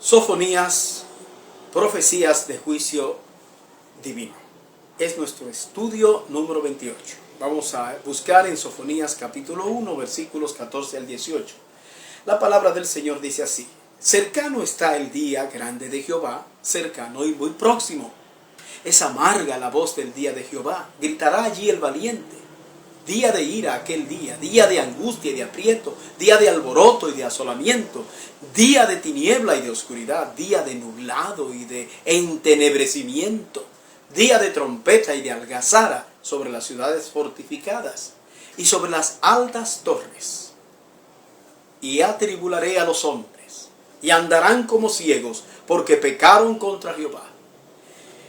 Sofonías, profecías de juicio divino. Es nuestro estudio número 28. Vamos a buscar en Sofonías capítulo 1, versículos 14 al 18. La palabra del Señor dice así: cercano está el día grande de Jehová, cercano y muy próximo. Es amarga la voz del día de Jehová, gritará allí el valiente. Día de ira aquel día, día de angustia y de aprieto, día de alboroto y de asolamiento, día de tiniebla y de oscuridad, día de nublado y de entenebrecimiento, día de trompeta y de algazara sobre las ciudades fortificadas y sobre las altas torres. Y atribularé a los hombres, y andarán como ciegos, porque pecaron contra Jehová.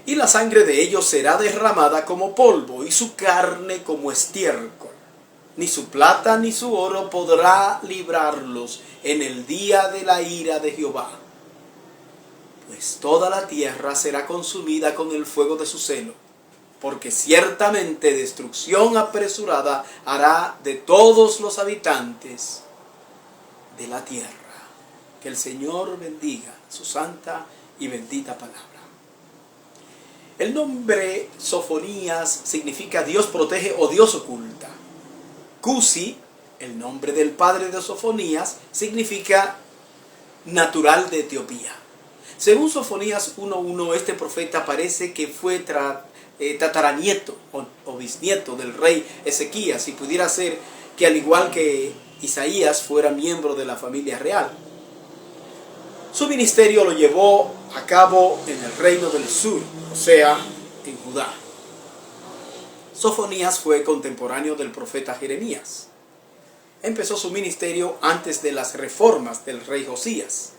Y la sangre de ellos será derramada como polvo, y su carne como estiércol. Ni su plata ni su oro podrá librarlos en el día de la ira de Jehová. Pues toda la tierra será consumida con el fuego de su celo, porque ciertamente destrucción apresurada hará de todos los habitantes de la tierra. Que el Señor bendiga su santa y bendita palabra. El nombre Sofonías significa Dios protege o Dios oculta. Cusi, el nombre del padre de Sofonías, significa natural de Etiopía. Según Sofonías 1:1, este profeta parece que fue tataranieto o bisnieto del rey Ezequías, y pudiera ser que al igual que Isaías fuera miembro de la familia real. Su ministerio lo llevó a cabo en el reino del sur, o sea, en Judá. Sofonías fue contemporáneo del profeta Jeremías. Empezó su ministerio antes de las reformas del rey Josías.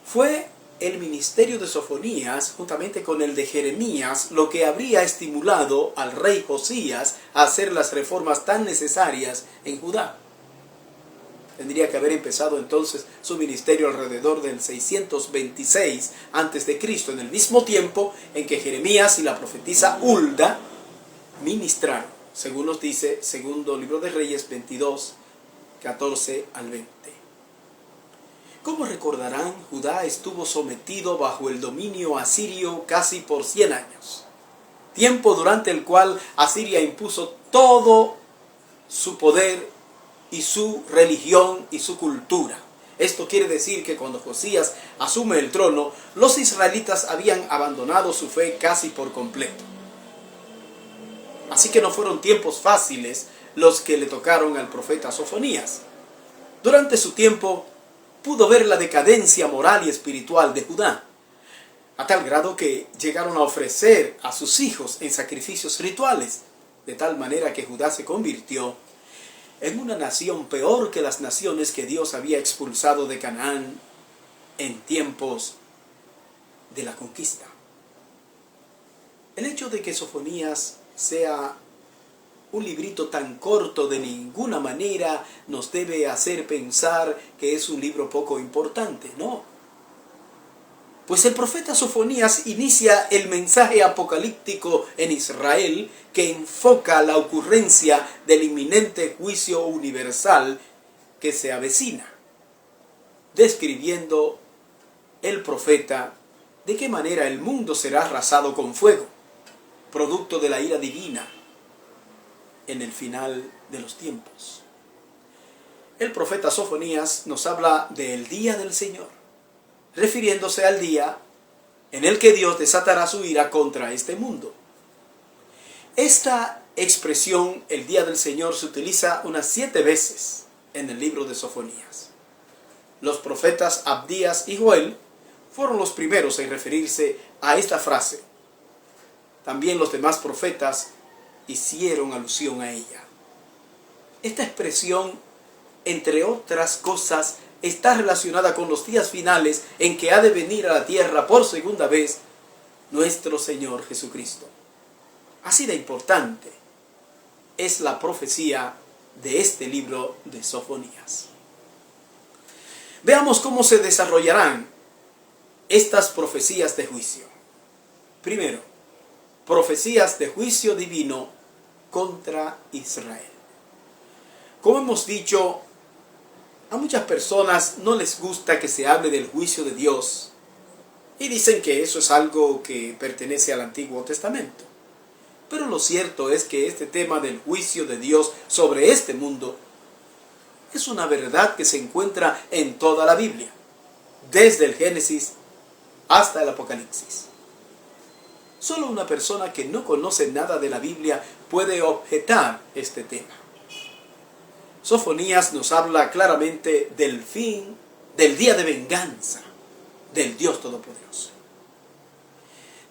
Fue el ministerio de Sofonías, juntamente con el de Jeremías, lo que habría estimulado al rey Josías a hacer las reformas tan necesarias en Judá. Tendría que haber empezado entonces su ministerio alrededor del 626 a.C., en el mismo tiempo en que Jeremías y la profetisa Hulda ministraron, según nos dice segundo libro de Reyes 22, 14 al 20. Como recordarán, Judá estuvo sometido bajo el dominio asirio casi por 100 años, tiempo durante el cual Asiria impuso todo su poder y su religión y su cultura. Esto quiere decir que cuando Josías asume el trono, los israelitas habían abandonado su fe casi por completo. Así que no fueron tiempos fáciles los que le tocaron al profeta Sofonías. Durante su tiempo pudo ver la decadencia moral y espiritual de Judá, a tal grado que llegaron a ofrecer a sus hijos en sacrificios rituales, de tal manera que Judá se convirtió en una nación peor que las naciones que Dios había expulsado de Canaán en tiempos de la conquista. El hecho de que Sofonías sea un librito tan corto de ninguna manera nos debe hacer pensar que es un libro poco importante, no. Pues el profeta Sofonías inicia el mensaje apocalíptico en Israel que enfoca la ocurrencia del inminente juicio universal que se avecina, describiendo el profeta de qué manera el mundo será arrasado con fuego, producto de la ira divina en el final de los tiempos. El profeta Sofonías nos habla del día del Señor, refiriéndose al día en el que Dios desatará su ira contra este mundo. Esta expresión, el día del Señor, se utiliza unas 7 veces en el libro de Sofonías. Los profetas Abdías y Joel fueron los primeros en referirse a esta frase. También los demás profetas hicieron alusión a ella. Esta expresión, entre otras cosas, está relacionada con los días finales en que ha de venir a la tierra por segunda vez nuestro Señor Jesucristo. Así de importante es la profecía de este libro de Sofonías. Veamos cómo se desarrollarán estas profecías de juicio. Primero, profecías de juicio divino contra Israel. Como hemos dicho A muchas personas no les gusta que se hable del juicio de Dios y dicen que eso es algo que pertenece al Antiguo Testamento. Pero lo cierto es que este tema del juicio de Dios sobre este mundo es una verdad que se encuentra en toda la Biblia, desde el Génesis hasta el Apocalipsis. Solo una persona que no conoce nada de la Biblia puede objetar este tema. Sofonías nos habla claramente del fin, del día de venganza del Dios Todopoderoso.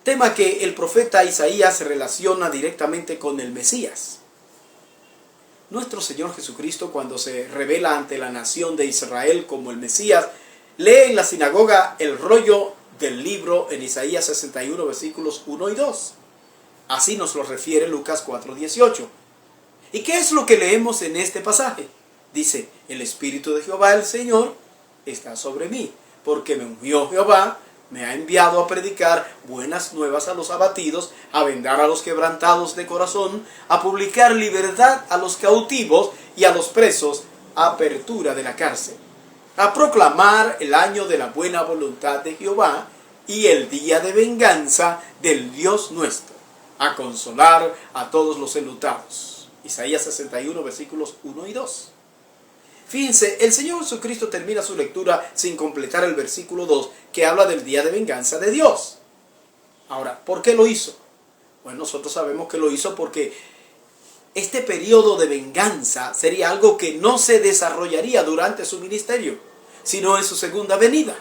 Tema que el profeta Isaías relaciona directamente con el Mesías. Nuestro Señor Jesucristo, cuando se revela ante la nación de Israel como el Mesías, lee en la sinagoga el rollo del libro en Isaías 61, versículos 1 y 2. Así nos lo refiere Lucas 4:18. ¿Y qué es lo que leemos en este pasaje? Dice, el Espíritu de Jehová el Señor está sobre mí, porque me ungió Jehová, me ha enviado a predicar buenas nuevas a los abatidos, a vendar a los quebrantados de corazón, a publicar libertad a los cautivos y a los presos, apertura de la cárcel, a proclamar el año de la buena voluntad de Jehová y el día de venganza del Dios nuestro, a consolar a todos los enlutados. Isaías 61, versículos 1 y 2. Fíjense, el Señor Jesucristo termina su lectura sin completar el versículo 2, que habla del día de venganza de Dios. Ahora, ¿por qué lo hizo? Bueno, nosotros sabemos que lo hizo porque este periodo de venganza sería algo que no se desarrollaría durante su ministerio, sino en su segunda venida.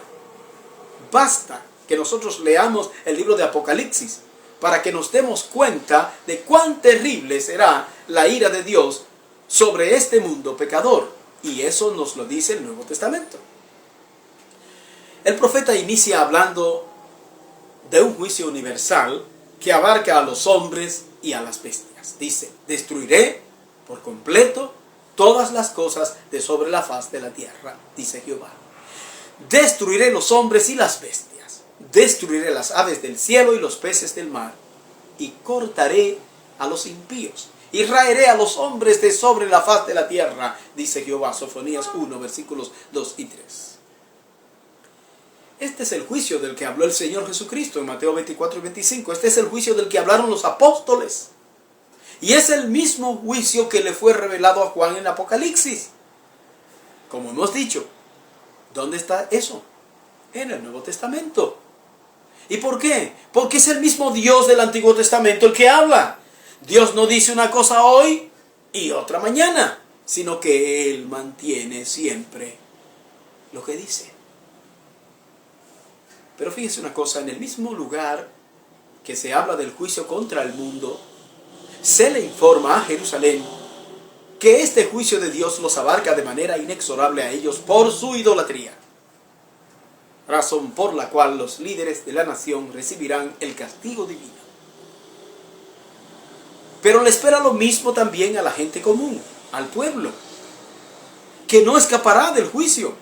Basta que nosotros leamos el libro de Apocalipsis para que nos demos cuenta de cuán terrible será la ira de Dios sobre este mundo pecador. Y eso nos lo dice el Nuevo Testamento. El profeta inicia hablando de un juicio universal que abarca a los hombres y a las bestias. Dice, destruiré por completo todas las cosas de sobre la faz de la tierra, dice Jehová. Destruiré los hombres y las bestias. Destruiré las aves del cielo y los peces del mar. Y cortaré a los impíos. Y raeré a los hombres de sobre la faz de la tierra, dice Jehová. Sofonías 1, versículos 2 y 3. Este es el juicio del que habló el Señor Jesucristo en Mateo 24 y 25. Este es el juicio del que hablaron los apóstoles. Y es el mismo juicio que le fue revelado a Juan en Apocalipsis. Como hemos dicho, ¿dónde está eso? En el Nuevo Testamento. ¿Y por qué? Porque es el mismo Dios del Antiguo Testamento el que habla. Dios no dice una cosa hoy y otra mañana, sino que Él mantiene siempre lo que dice. Pero fíjese una cosa, en el mismo lugar que se habla del juicio contra el mundo, se le informa a Jerusalén que este juicio de Dios los abarca de manera inexorable a ellos por su idolatría. Razón por la cual los líderes de la nación recibirán el castigo divino. Pero le espera lo mismo también a la gente común, al pueblo, que no escapará del juicio.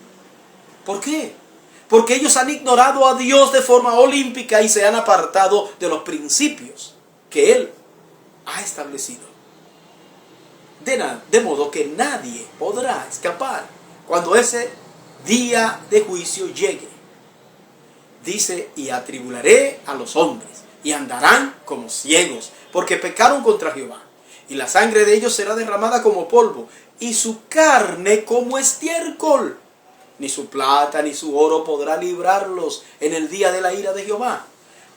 ¿Por qué? Porque ellos han ignorado a Dios de forma olímpica y se han apartado de los principios que Él ha establecido. De modo que nadie podrá escapar cuando ese día de juicio llegue. Dice, y atribularé a los hombres, y andarán como ciegos, porque pecaron contra Jehová. Y la sangre de ellos será derramada como polvo, y su carne como estiércol. Ni su plata ni su oro podrá librarlos en el día de la ira de Jehová.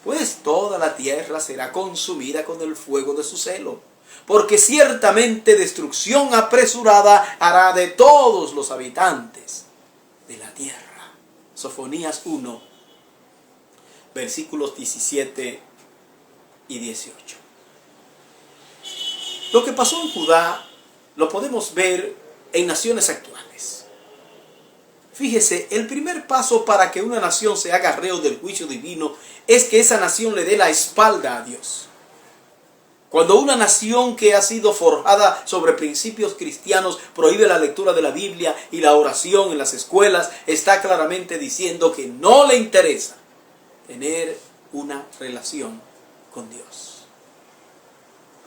Pues toda la tierra será consumida con el fuego de su celo. Porque ciertamente destrucción apresurada hará de todos los habitantes de la tierra. Sofonías 1, versículos 17 y 18. Lo que pasó en Judá lo podemos ver en naciones actuales. Fíjese, el primer paso para que una nación se haga reo del juicio divino es que esa nación le dé la espalda a Dios. Cuando una nación que ha sido forjada sobre principios cristianos prohíbe la lectura de la Biblia y la oración en las escuelas, está claramente diciendo que no le interesa tener una relación con Dios.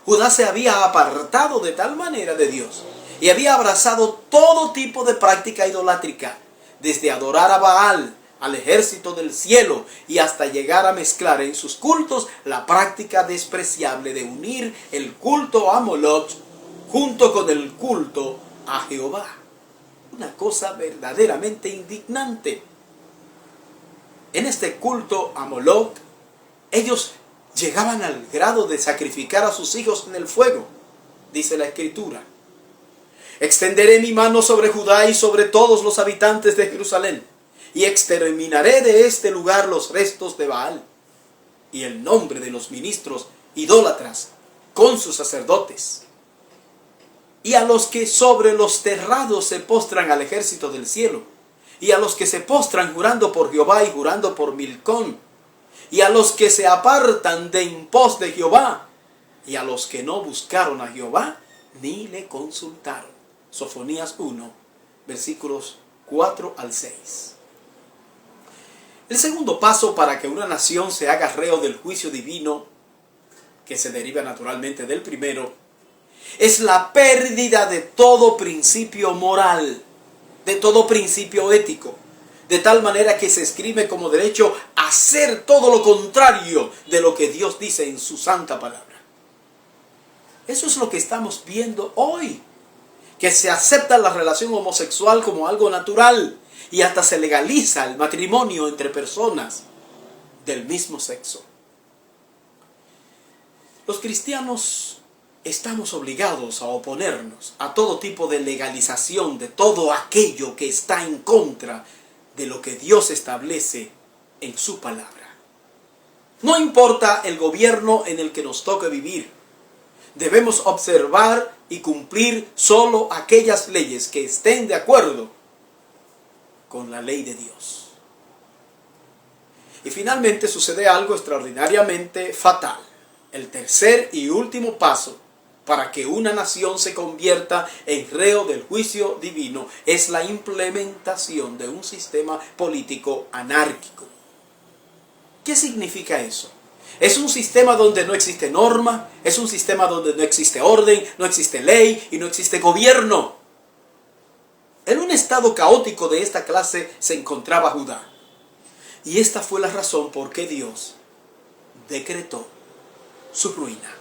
Judá se había apartado de tal manera de Dios y había abrazado todo tipo de práctica idolátrica, desde adorar a Baal, al ejército del cielo, y hasta llegar a mezclar en sus cultos la práctica despreciable de unir el culto a Moloch junto con el culto a Jehová. Una cosa verdaderamente indignante. En este culto a Moloch, ellos llegaban al grado de sacrificar a sus hijos en el fuego, dice la Escritura. Extenderé mi mano sobre Judá y sobre todos los habitantes de Jerusalén, y exterminaré de este lugar los restos de Baal, y el nombre de los ministros idólatras, con sus sacerdotes. Y a los que sobre los terrados se postran al ejército del cielo, y a los que se postran jurando por Jehová y jurando por Milcón, y a los que se apartan de en pos de Jehová, y a los que no buscaron a Jehová, ni le consultaron. Sofonías 1, versículos 4 al 6. El segundo paso para que una nación se haga reo del juicio divino, que se deriva naturalmente del primero, es la pérdida de todo principio moral, de todo principio ético, de tal manera que se escribe como derecho a hacer todo lo contrario de lo que Dios dice en su santa palabra. Eso es lo que estamos viendo hoy, que se acepta la relación homosexual como algo natural y hasta se legaliza el matrimonio entre personas del mismo sexo. Los cristianos estamos obligados a oponernos a todo tipo de legalización de todo aquello que está en contra de lo que Dios establece en su palabra. No importa el gobierno en el que nos toque vivir, debemos observar y cumplir solo aquellas leyes que estén de acuerdo con la ley de Dios. Y finalmente sucede algo extraordinariamente fatal. El tercer y último paso para que una nación se convierta en reo del juicio divino es la implementación de un sistema político anárquico. ¿Qué significa eso? Es un sistema donde no existe norma, es un sistema donde no existe orden, no existe ley y no existe gobierno. En un estado caótico de esta clase se encontraba Judá. Y esta fue la razón por qué Dios decretó su ruina.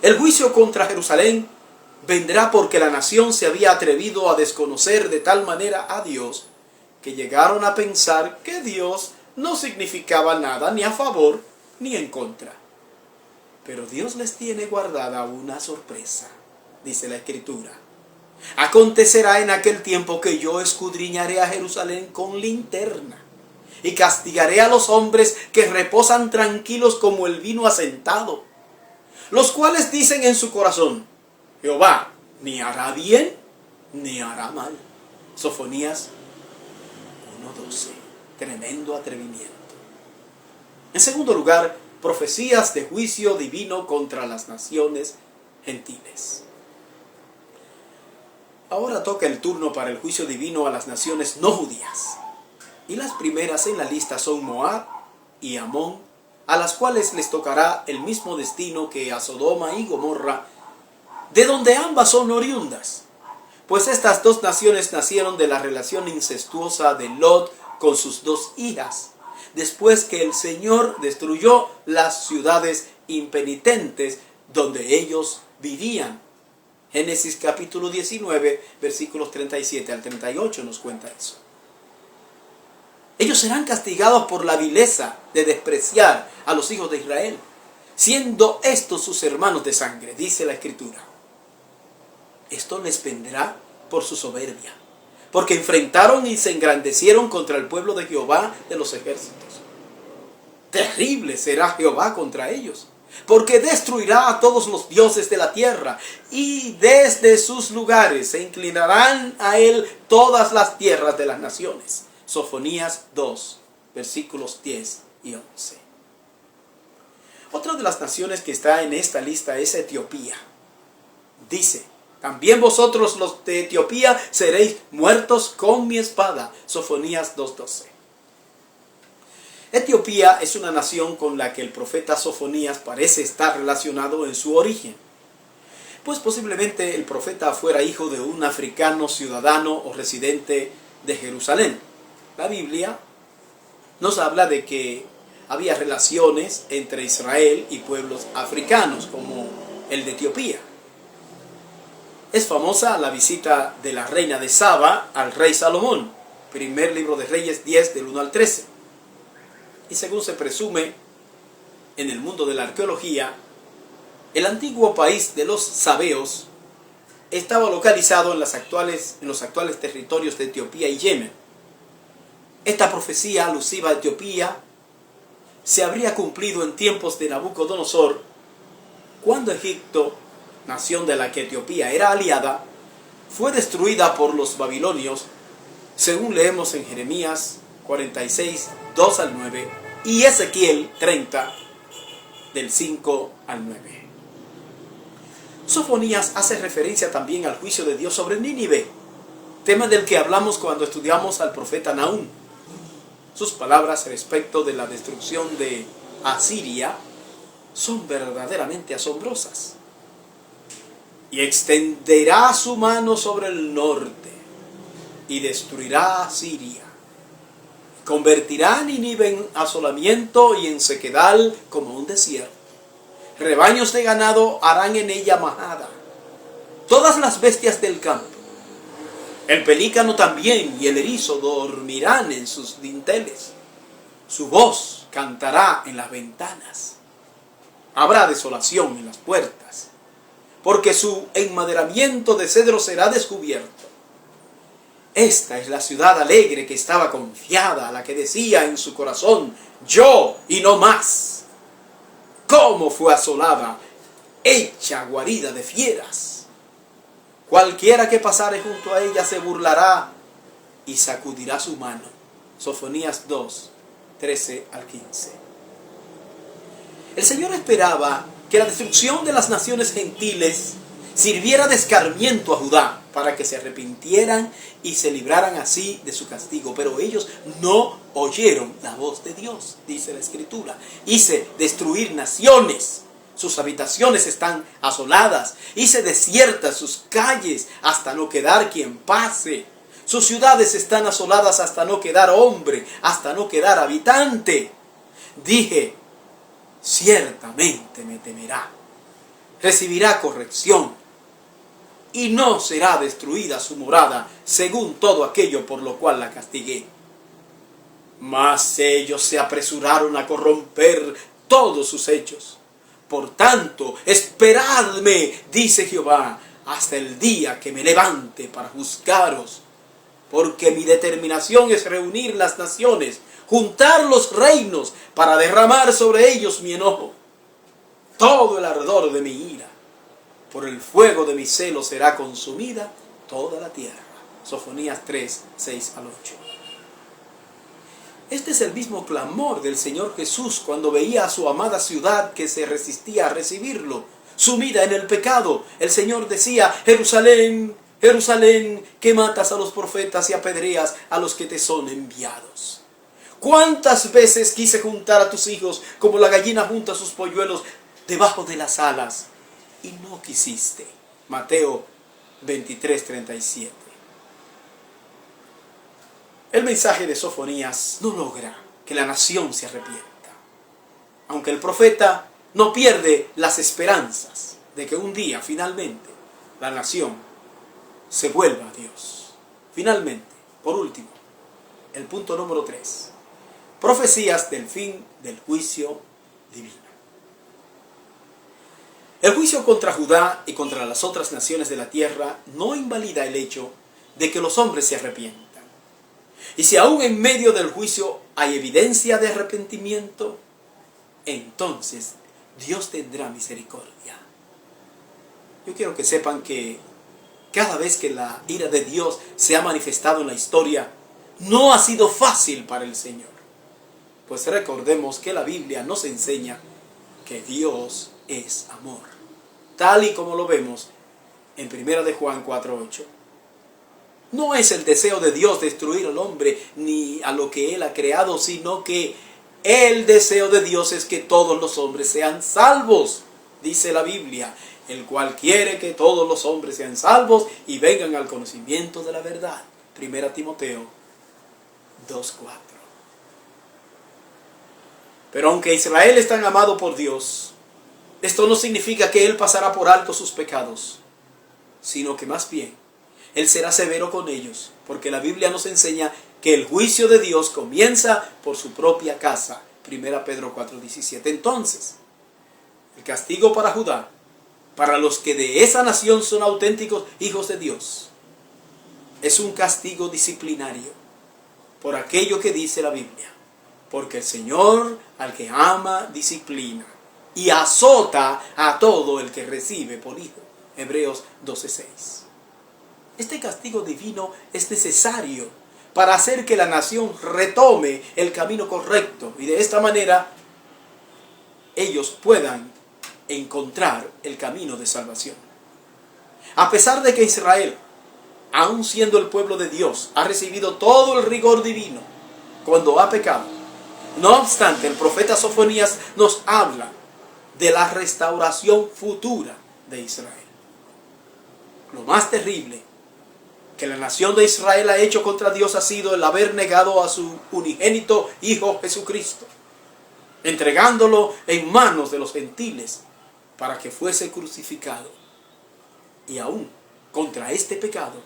El juicio contra Jerusalén vendrá porque la nación se había atrevido a desconocer de tal manera a Dios que llegaron a pensar que Dios no significaba nada ni a favor ni en contra. Pero Dios les tiene guardada una sorpresa, dice la Escritura. Acontecerá en aquel tiempo que yo escudriñaré a Jerusalén con linterna y castigaré a los hombres que reposan tranquilos como el vino asentado, los cuales dicen en su corazón: Jehová ni hará bien ni hará mal. Sofonías 1:12. Tremendo atrevimiento. En segundo lugar, profecías de juicio divino contra las naciones gentiles. Ahora toca el turno para el juicio divino a las naciones no judías. Y las primeras en la lista son Moab y Amón, a las cuales les tocará el mismo destino que a Sodoma y Gomorra, de donde ambas son oriundas. Pues estas dos naciones nacieron de la relación incestuosa de Lot con sus dos hijas, después que el Señor destruyó las ciudades impenitentes donde ellos vivían. Génesis capítulo 19, versículos 37 al 38 nos cuenta eso. Ellos serán castigados por la vileza de despreciar a los hijos de Israel, siendo estos sus hermanos de sangre, dice la Escritura. Esto les vendrá por su soberbia, porque enfrentaron y se engrandecieron contra el pueblo de Jehová de los ejércitos. Terrible será Jehová contra ellos, porque destruirá a todos los dioses de la tierra, y desde sus lugares se inclinarán a él todas las tierras de las naciones. Sofonías 2, versículos 10 y 11. Otra de las naciones que está en esta lista es Etiopía. Dice: también vosotros los de Etiopía seréis muertos con mi espada. Sofonías 2:12. Etiopía es una nación con la que el profeta Sofonías parece estar relacionado en su origen. pues posiblemente el profeta fuera hijo de un africano ciudadano o residente de Jerusalén. La Biblia nos habla de que había relaciones entre Israel y pueblos africanos, como el de Etiopía. Es famosa la visita de la reina de Saba al rey Salomón, primer libro de Reyes 10, del 1 al 13. Y según se presume en el mundo de la arqueología, el antiguo país de los sabeos estaba localizado en los actuales territorios de Etiopía y Yemen. Esta profecía alusiva a Etiopía se habría cumplido en tiempos de Nabucodonosor, cuando Egipto, nación de la que Etiopía era aliada, fue destruida por los babilonios, según leemos en Jeremías 46, 2 al 9, y Ezequiel 30, del 5 al 9. Sofonías hace referencia también al juicio de Dios sobre Nínive, tema del que hablamos cuando estudiamos al profeta Nahum. Sus palabras respecto de la destrucción de Asiria son verdaderamente asombrosas. Y extenderá su mano sobre el norte y destruirá a Asiria. Convertirá a Nínive en asolamiento y en sequedal como un desierto. Rebaños de ganado harán en ella majada. Todas las bestias del campo, el pelícano también y el erizo dormirán en sus dinteles. Su voz cantará en las ventanas. Habrá desolación en las puertas, porque su enmaderamiento de cedro será descubierto. Esta es la ciudad alegre que estaba confiada, la que decía en su corazón, yo y no más. ¿Cómo fue asolada, hecha guarida de fieras? Cualquiera que pasare junto a ella se burlará y sacudirá su mano. Sofonías 2, 13 al 15. El Señor esperaba que la destrucción de las naciones gentiles sirviera de escarmiento a Judá para que se arrepintieran y se libraran así de su castigo. Pero ellos no oyeron la voz de Dios, dice la Escritura. Hice destruir naciones, sus habitaciones están asoladas. Hice desiertas sus calles hasta no quedar quien pase. Sus ciudades están asoladas hasta no quedar hombre, hasta no quedar habitante. Dije, ciertamente me temerá, recibirá corrección, y no será destruida su morada, según todo aquello por lo cual la castigué. Mas ellos se apresuraron a corromper todos sus hechos. Por tanto, esperadme, dice Jehová, hasta el día que me levante para juzgaros, porque mi determinación es reunir las naciones, juntar los reinos, para derramar sobre ellos mi enojo. Todo el ardor de mi ira, por el fuego de mi celo será consumida toda la tierra. Sofonías 3, 6 al 8. Este es el mismo clamor del Señor Jesús cuando veía a su amada ciudad que se resistía a recibirlo, sumida en el pecado. El Señor decía, Jerusalén, Jerusalén, que matas a los profetas y apedreas a los que te son enviados. ¿Cuántas veces quise juntar a tus hijos como la gallina junta sus polluelos debajo de las alas? Y no quisiste. Mateo 23, 37. El mensaje de Sofonías no logra que la nación se arrepienta, aunque el profeta no pierde las esperanzas de que un día finalmente la nación se vuelva a Dios. Finalmente, por último, el punto número 3. Profecías del fin del juicio divino. El juicio contra Judá y contra las otras naciones de la tierra no invalida el hecho de que los hombres se arrepientan. Y si aún en medio del juicio hay evidencia de arrepentimiento, entonces Dios tendrá misericordia. Yo quiero que sepan que cada vez que la ira de Dios se ha manifestado en la historia, no ha sido fácil para el Señor. Pues recordemos que la Biblia nos enseña que Dios es amor, tal y como lo vemos en 1 de Juan 4:8. No es el deseo de Dios destruir al hombre ni a lo que Él ha creado, sino que el deseo de Dios es que todos los hombres sean salvos, dice la Biblia. el cual quiere que todos los hombres sean salvos y vengan al conocimiento de la verdad. 1 Timoteo 2:4. Pero aunque Israel es tan amado por Dios, esto no significa que Él pasará por alto sus pecados, sino que más bien Él será severo con ellos, porque la Biblia nos enseña que el juicio de Dios comienza por su propia casa. 1 Pedro 4:17. Entonces, el castigo para Judá, para los que de esa nación son auténticos hijos de Dios, es un castigo disciplinario por aquello que dice la Biblia. Porque el Señor al que ama disciplina y azota a todo el que recibe por hijo. Hebreos 12:6. Este castigo divino es necesario para hacer que la nación retome el camino correcto y de esta manera ellos puedan encontrar el camino de salvación. A pesar de que Israel, aun siendo el pueblo de Dios, ha recibido todo el rigor divino cuando ha pecado, no obstante, el profeta Sofonías nos habla de la restauración futura de Israel. Lo más terrible que la nación de Israel ha hecho contra Dios ha sido el haber negado a su unigénito Hijo Jesucristo, entregándolo en manos de los gentiles para que fuese crucificado. Y aún contra este pecado,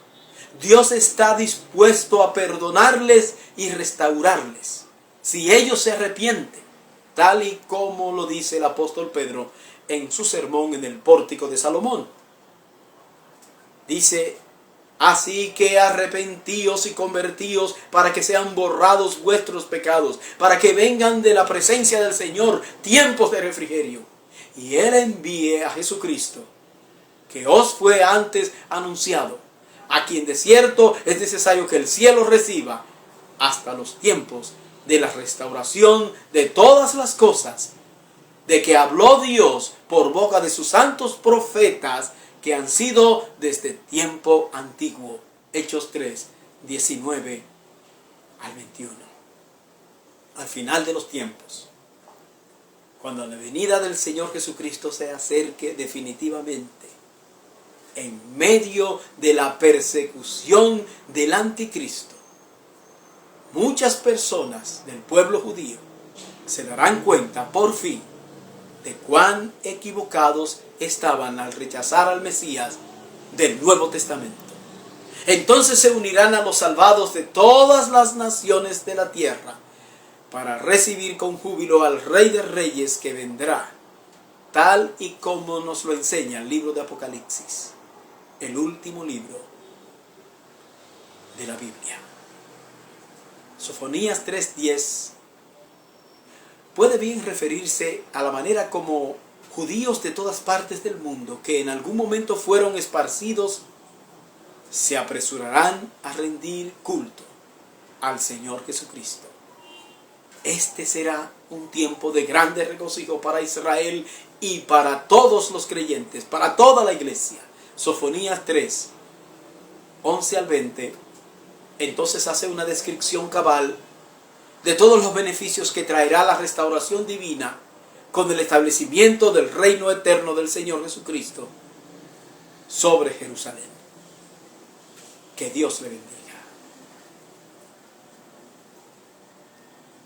Dios está dispuesto a perdonarles y restaurarles si ellos se arrepienten, tal y como lo dice el apóstol Pedro en su sermón en el pórtico de Salomón. Dice: así que arrepentíos y convertíos para que sean borrados vuestros pecados, para que vengan de la presencia del Señor tiempos de refrigerio, y Él envíe a Jesucristo, que os fue antes anunciado, a quien de cierto es necesario que el cielo reciba hasta los tiempos de la restauración de todas las cosas, de que habló Dios por boca de sus santos profetas que han sido desde tiempo antiguo. Hechos 3, 19 al 21. Al final de los tiempos, cuando la venida del Señor Jesucristo se acerque definitivamente, en medio de la persecución del anticristo, muchas personas del pueblo judío se darán cuenta por fin de cuán equivocados estaban al rechazar al Mesías del Nuevo Testamento. Entonces se unirán a los salvados de todas las naciones de la tierra para recibir con júbilo al Rey de Reyes que vendrá, tal y como nos lo enseña el libro de Apocalipsis, el último libro de la Biblia. Sofonías 3:10 puede bien referirse a la manera como judíos de todas partes del mundo que en algún momento fueron esparcidos se apresurarán a rendir culto al Señor Jesucristo. Este será un tiempo de grande regocijo para Israel y para todos los creyentes, para toda la iglesia. Sofonías 3, 11 al 20, entonces hace una descripción cabal de todos los beneficios que traerá la restauración divina con el establecimiento del reino eterno del Señor Jesucristo sobre Jerusalén. Que Dios le bendiga.